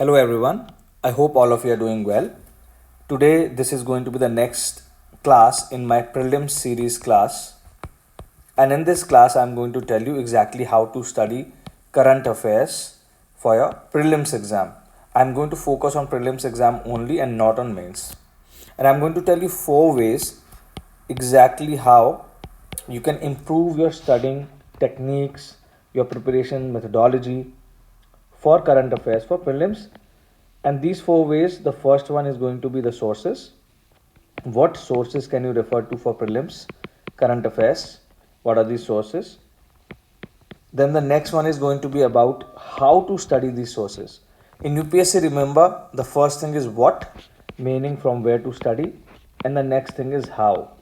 Hello everyone, I hope all of you are doing well. Today this is going to be the next class in my prelims series class, and in this class I'm going to tell you exactly how to study current affairs for your prelims exam. I'm going to focus on prelims exam only and not on mains. And I'm going to tell you 4 ways exactly how you can improve your studying techniques, your preparation methodology for current affairs for prelims. And these 4 ways, the first one is going to be the sources. What sources can you refer to for prelims current affairs? What are these sources? Then the next one is going to be about how to study these sources. In UPSC, remember, the first thing is what, meaning from where to study, and the next thing is how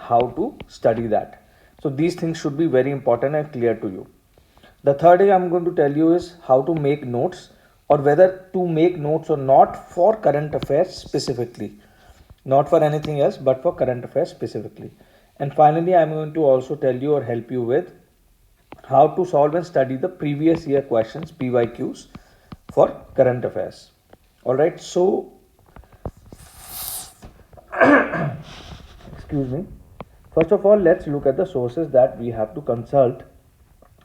to study that. So these things should be very important and clear to you. The third thing I'm going to tell you is how to make notes, or whether to make notes or not for current affairs specifically, not for anything else but for current affairs specifically. And finally, I'm going to also tell you or help you with how to solve and study the previous year questions, PYQs, for current affairs. All right, so excuse me. First of all, let's look at the sources that we have to consult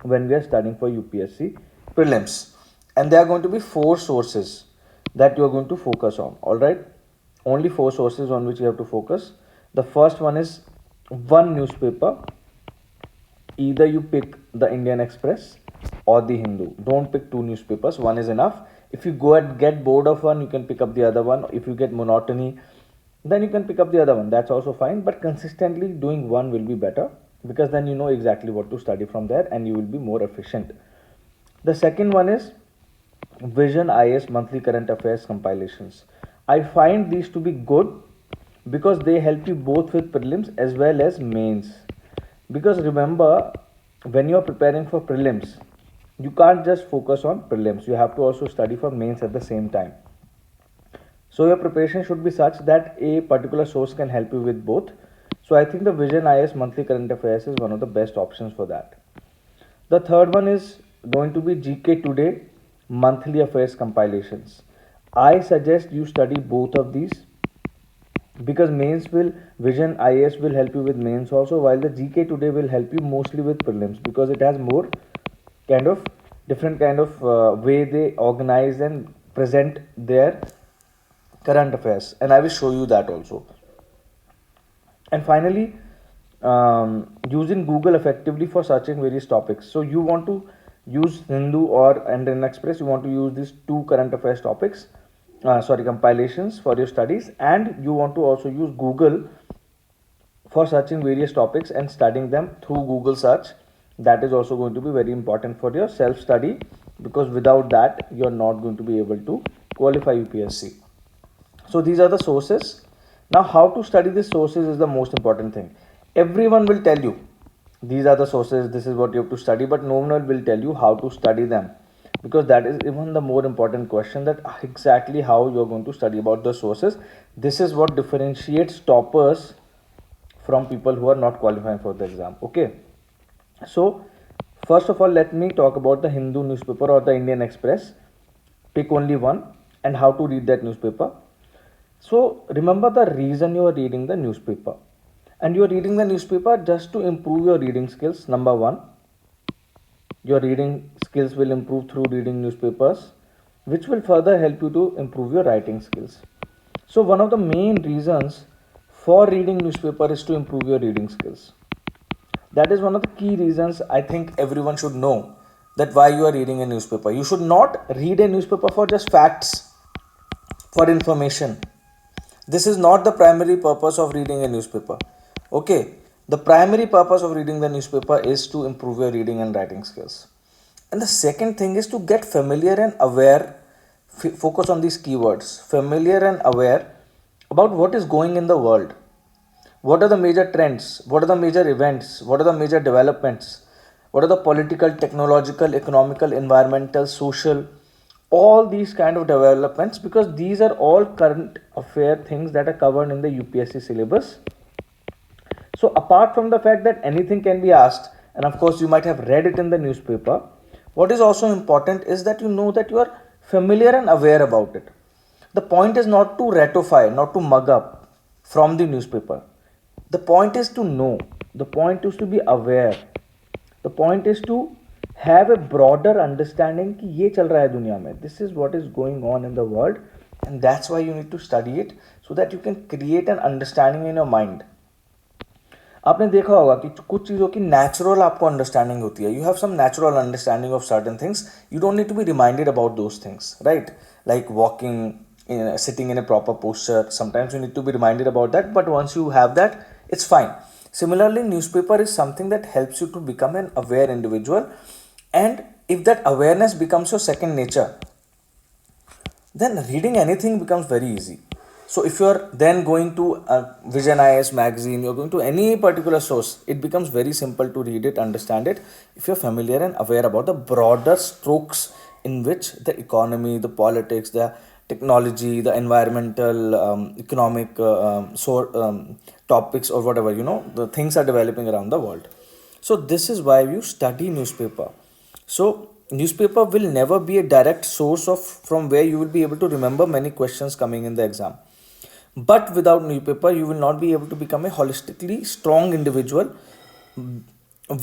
when we are studying for UPSC prelims. And there are going to be 4 sources that you are going to focus on. All right, only 4 sources on which you have to focus. The first one is one newspaper. Either you pick the Indian Express or the Hindu. Don't pick 2 newspapers, one is enough. If you go and get bored of one, you can pick up the other one. If you get monotony, then you can pick up the other one, that's also fine. But consistently doing one will be better, because then you know exactly what to study from there and you will be more efficient. The second one is Vision IAS Monthly Current Affairs Compilations. I find these to be good because they help you both with prelims as well as mains. Because remember, when you are preparing for prelims, you can't just focus on prelims, you have to also study for mains at the same time. So your preparation should be such that a particular source can help you with both. So I think the Vision IAS Monthly Current Affairs is one of the best options for that. The third one is going to be GK Today Monthly Affairs Compilations. I suggest you study both of these, because mains will, Vision IAS will help you with mains also, while the GK Today will help you mostly with prelims, because it has more kind of different kind of way they organize and present their current affairs, and I will show you that also. And finally, using Google effectively for searching various topics. So you want to use Hindu or Indian Express, you want to use these 2 current affairs topics, compilations for your studies, and you want to also use Google for searching various topics and studying them through Google search. That is also going to be very important for your self study, because without that you are not going to be able to qualify UPSC. So these are the sources. Now how to study these sources is the most important thing. Everyone will tell you these are the sources, this is what you have to study, but no one will tell you how to study them, because that is even the more important question, that exactly how you are going to study about the sources. This is what differentiates toppers from people who are not qualifying for the exam. Okay, so first of all, let me talk about the Hindu newspaper or the Indian Express. Pick only one, and how to read that newspaper. So remember the reason you are reading the newspaper, and you are reading the newspaper just to improve your reading skills. Number one, your reading skills will improve through reading newspapers, which will further help you to improve your writing skills. So one of the main reasons for reading newspaper is to improve your reading skills. That is one of the key reasons I think everyone should know, that why you are reading a newspaper. You should not read a newspaper for just facts, for information. This is not the primary purpose of reading a newspaper. Okay, the primary purpose of reading the newspaper is to improve your reading and writing skills. And the second thing is to get familiar and aware, focus on these keywords, familiar and aware about what is going in the world. What are the major trends? What are the major events? What are the major developments? What are the political, technological, economical, environmental, social, all these kind of developments, because these are all current affair things that are covered in the UPSC syllabus. So apart from the fact that anything can be asked, and of course you might have read it in the newspaper, what is also important is that you know that you are familiar and aware about it. The point is not to ratify, not to mug up from the newspaper. The point is to know, the point is to be aware, the point is to have a broader understanding कि ये चल रहा है दुनिया में, this is what is going on in the world, and that's why you need to study it so that you can create an understanding in your mind. आपने देखा होगा कि कुछ चीज़ों की नेचुरल आपको अंडरस्टैंडिंग होती है. You have some natural understanding of certain things. You don't need to be reminded about those things, right? Like walking, sitting in a proper posture. Sometimes you need to be reminded about that, but once you have that, it's fine. Similarly, newspaper is something that helps you to become an aware individual, and if that awareness becomes your second nature, then reading anything becomes very easy. So if you're then going to Vision IAS magazine, you're going to any particular source, it becomes very simple to read it, understand it, if you're familiar and aware about the broader strokes in which the economy, the politics, the technology, the environmental, economic topics or whatever, the things are developing around the world. So this is why you study newspaper. So newspaper will never be a direct source of from where you will be able to remember many questions coming in the exam. But without newspaper, you will not be able to become a holistically strong individual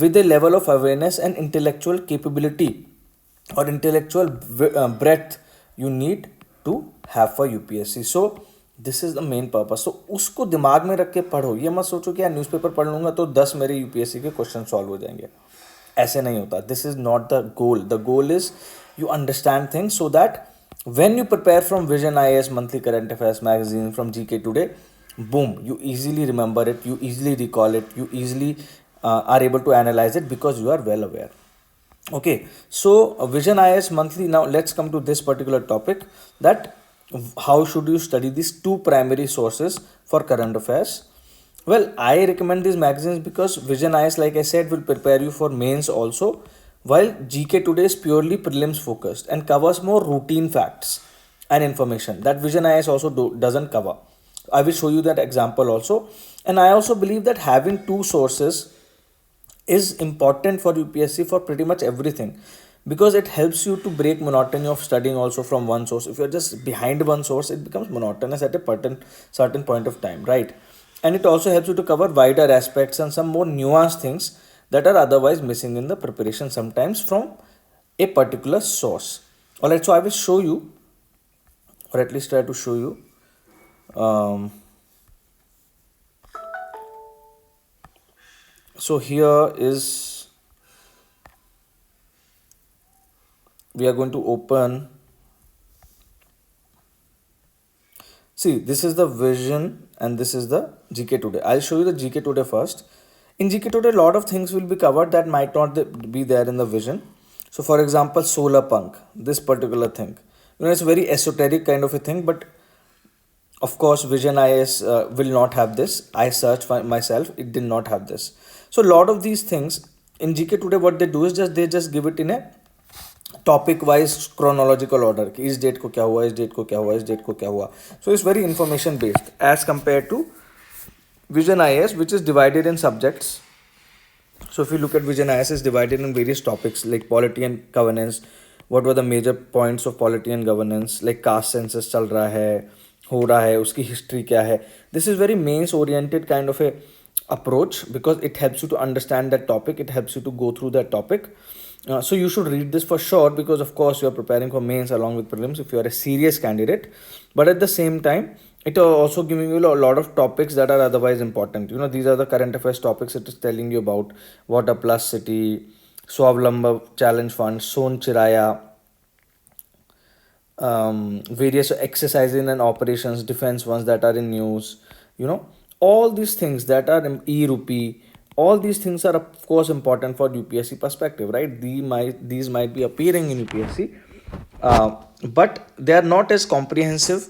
with a level of awareness and intellectual capability or intellectual breadth you need to have for UPSC. So this is the main purpose. So उसको दिमाग में रख के पढ़ो. ये मत सोचो कि यार न्यूज़पेपर पढ़ लूँगा तो 10 मेरे UPSC के क्वेश्चन सॉल्व हो जाएंगे. ऐसे नहीं होता. This is not the goal. The goal is you understand things so that when you prepare from Vision IAS, Monthly Current Affairs magazine, from GK Today, boom, you easily remember it, you easily recall it, you easily are able to analyze it because you are well aware. Okay, so Vision IAS Monthly. Now let's come to this particular topic, that how should you study these two primary sources for current affairs. Well, I recommend these magazines because Vision IAS, like I said, will prepare you for mains also, while GK Today is purely prelims focused and covers more routine facts and information that Vision IAS also doesn't cover. I will show you that example also. And I also believe that having two sources is important for UPSC for pretty much everything, because it helps you to break monotony of studying also from one source. If you're just behind one source, it becomes monotonous at a certain point of time, right? And it also helps you to cover wider aspects and some more nuanced things that are otherwise missing in the preparation sometimes from a particular source. Alright, so I will show you, or at least try to show you. So here is, we are going to open. See, this is the Vision and this is the GK Today. I'll show you the GK Today first. In GK Today, a lot of things will be covered that might not be there in the Vision. So for example, solar punk, this particular thing. It's a very esoteric kind of a thing, but of course, Vision IAS will not have this. I searched for myself, it did not have this. So a lot of these things in GK Today, what they do is they just give it in a topic wise chronological order. इस date को क्या हुआ, इस date को क्या हुआ, इस date को क्या हुआ. So it's very information based as compared to Vision IAS, which is divided in subjects. So if you look at Vision IAS, is divided in various topics like polity and governance. What were the major points of polity and governance? Like caste census चल रहा है, हो रहा है, उसकी history क्या है. This is very mains oriented kind of a approach because it helps you to understand that topic. It helps you to go through that topic. So you should read this for sure, because of course you are preparing for mains along with prelims if you are a serious candidate. But at the same time, it are also giving you a lot of topics that are otherwise important. These are the current affairs topics it is telling you about: Water Plus City, Swavlamba Challenge Fund, Son Chiraya, various exercises and operations, defense ones that are in news, all these things that are in e-rupee. All these things are of course important for UPSC perspective, right? These might be appearing in UPSC, but they are not as comprehensive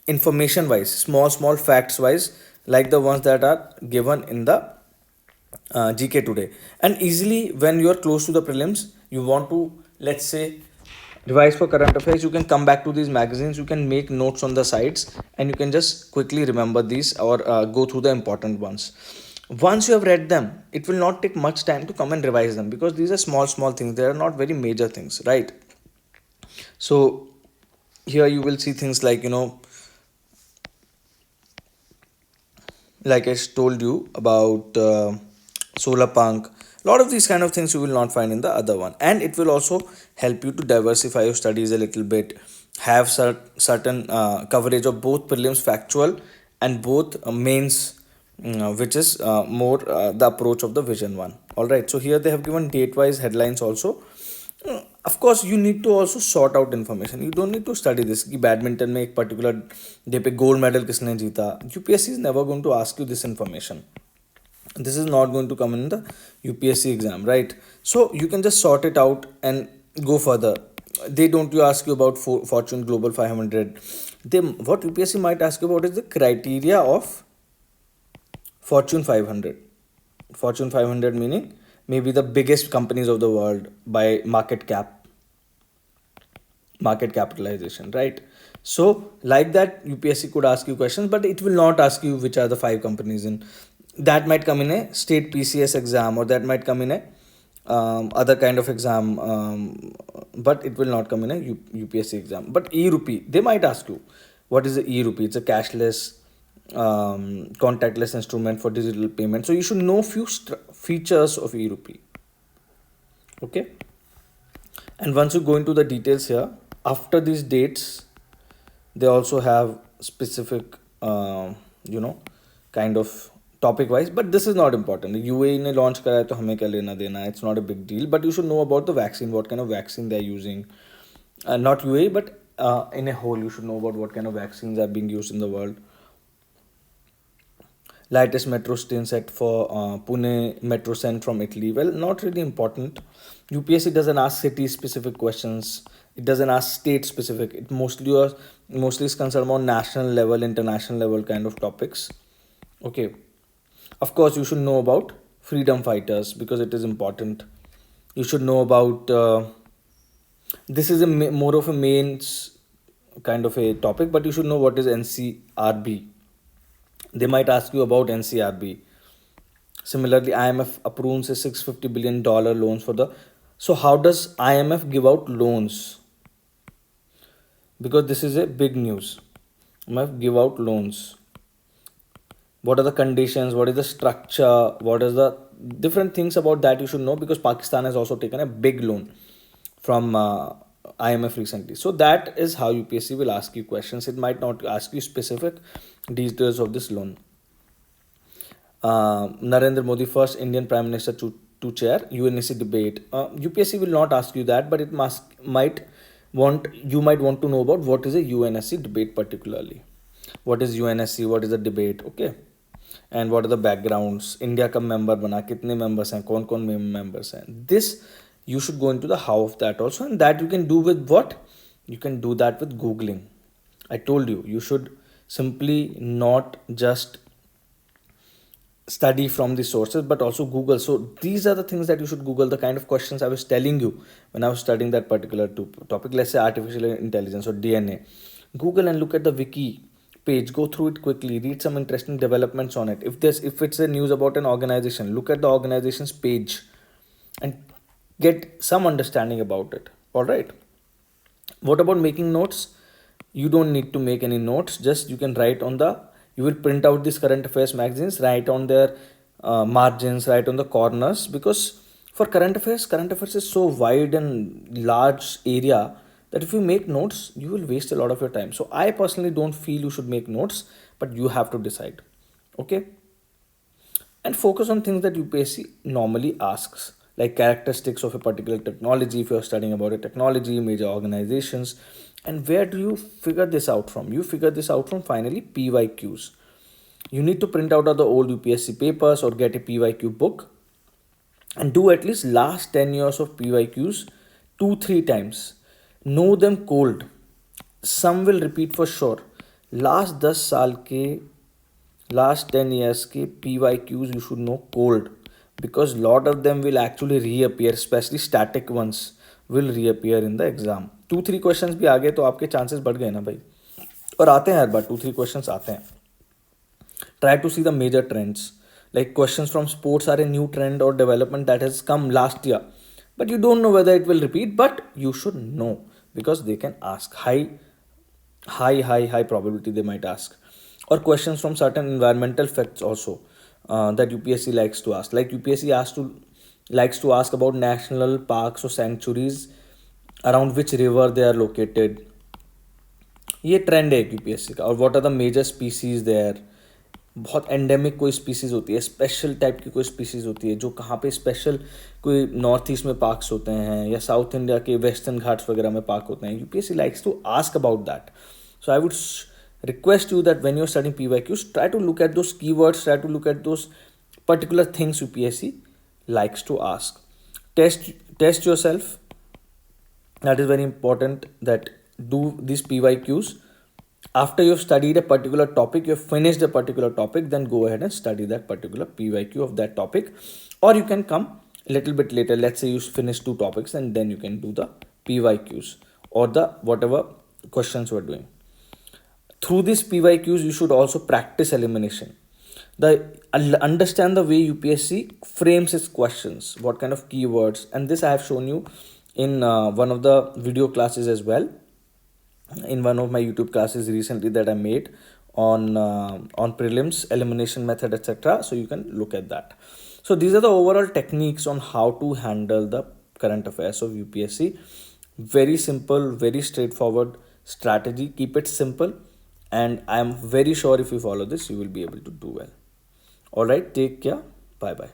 information wise, small facts wise, like the ones that are given in the GK Today. And easily, when you are close to the prelims, you want to, let's say, revise for current affairs, you can come back to these magazines, you can make notes on the sides, and you can just quickly remember these or go through the important ones. Once you have read them, it will not take much time to come and revise them, because these are small things. They are not very major things, right? So here you will see things like, like I told you about solar punk. A lot of these kind of things you will not find in the other one, and it will also help you to diversify your studies a little bit, have certain coverage of both prelims factual and both mains, which is more the approach of the vision one. All right, so here they have given date wise headlines also. Of course you need to also sort out information. You don't need to study this कि badminton में एक particular day पे gold medal किसने जीता. UPSC is never going to ask you this information. This is not going to come in the UPSC exam, right? So you can just sort it out and go further. They don't you ask you about Fortune Global 500. They, what UPSC might ask you about is the criteria of Fortune 500. Fortune 500 meaning maybe the biggest companies of the world by market capitalization, right? So like that UPSC could ask you questions, but it will not ask you which are the five companies in. That might come in a state PCS exam, or that might come in a other kind of exam, but it will not come in a UPSC exam. But e-rupee, they might ask you what is the e-rupee. It's a cashless contactless instrument for digital payment, so you should know few features of e-rupee. Okay, and once you go into the details here, after these dates they also have specific kind of topic wise, but this is not important. UAE ने launch करा है तो हमें क्या लेना देना है, it's not a big deal. But you should know about the vaccine, what kind of vaccine they are using. Not UAE, but in a whole you should know about what kind of vaccines are being used in the world. Latest metro train set for Pune metro sent from Italy. Well, not really important. UPSC doesn't ask city specific questions. It doesn't ask state specific. It mostly is concerned about national level, international level kind of topics. Okay. Of course, you should know about freedom fighters because it is important. You should know about this is a more of a mains kind of a topic, but you should know what is NCRB. They might ask you about NCRB. Similarly, IMF approves a $650 billion loans for the. So how does IMF give out loans? Because this is a big news. IMF give out loans. What are the conditions? What is the structure? What is the different things about that you should know, because Pakistan has also taken a big loan from IMF recently. So that is how UPSC will ask you questions. It might not ask you specific details of this loan. Narendra Modi, first Indian Prime Minister to chair UNSC debate. UPSC will not ask you that, but it might want to know about what is a UNSC debate particularly. What is UNSC? What is the debate? Okay, and what are the backgrounds? India का member बना, कितने members हैं, कौन members हैं. This you should go into the how of that also, and that you can do with what? You can do that with Googling. I told you should simply not just study from the sources but also Google. So these are the things that you should Google, the kind of questions I was telling you when I was studying that particular topic. Let's say artificial intelligence or DNA. Google and look at the wiki page, go through it quickly, read some interesting developments on it. If it's a news about an organization, look at the organization's page and get some understanding about it. All right, what about making notes? You don't need to make any notes, just you can write on the, you will print out these current affairs magazines, write on their margins, write on the corners, because for current affairs is so wide and large area that if you make notes you will waste a lot of your time. So I personally don't feel you should make notes, but you have to decide. Okay, and focus on things that UPSC normally asks, like characteristics of a particular technology. If you're studying about a technology, major organizations, and where do you figure this out from? You figure this out from finally PYQs. You need to print out of the old UPSC papers or get a PYQ book and do at least last 10 years of PYQs 2-3 times. Know them cold. Some will repeat for sure. Last 10 साल के, last 10 years के PYQs you should know cold, because lot of them will actually reappear, especially static ones will reappear in the exam. 2-3 questions भी आ गए तो आपके chances बढ़ गए ना भाई, और आते हैं हर बार 2-3 questions आते हैं. Try to see the major trends, like questions from sports are a new trend or development that has come last year, but you don't know whether it will repeat, but you should know. because they can ask high probability they might ask. Or questions from certain environmental facts also, that UPSC likes to ask. Like UPSC likes to ask about national parks or sanctuaries, around which river they are located. ये trend है UPSC का. और what are the major species there. बहुत endemic कोई species होती है, special type की कोई स्पीसीज होती है जो कहाँ पे स्पेशल, कोई नॉर्थ ईस्ट में पार्क्स होते हैं या साउथ इंडिया के वेस्टर्न घाट्स वगैरह में पार्क होते हैं. UPSC likes to ask about that. So I would request you that when you're studying PYQs, try to look at those keywords, try to look at those particular things UPSC likes to ask. Test yourself. That is very important, that do these PYQs. After you've studied a particular topic, you've finished a particular topic, then go ahead and study that particular PYQ of that topic. Or you can come a little bit later. Let's say you finish 2 topics and then you can do the PYQs or the whatever questions we're doing. Through these PYQs, you should also practice elimination. Understand the way UPSC frames its questions, what kind of keywords, and this I have shown you in one of the video classes as well, in one of my YouTube classes recently that I made on prelims, elimination method, etc. So you can look at that. So these are the overall techniques on how to handle the current affairs of UPSC. Very simple, very straightforward strategy. Keep it simple, and I am very sure if you follow this, you will be able to do well. All right, take care. Bye bye.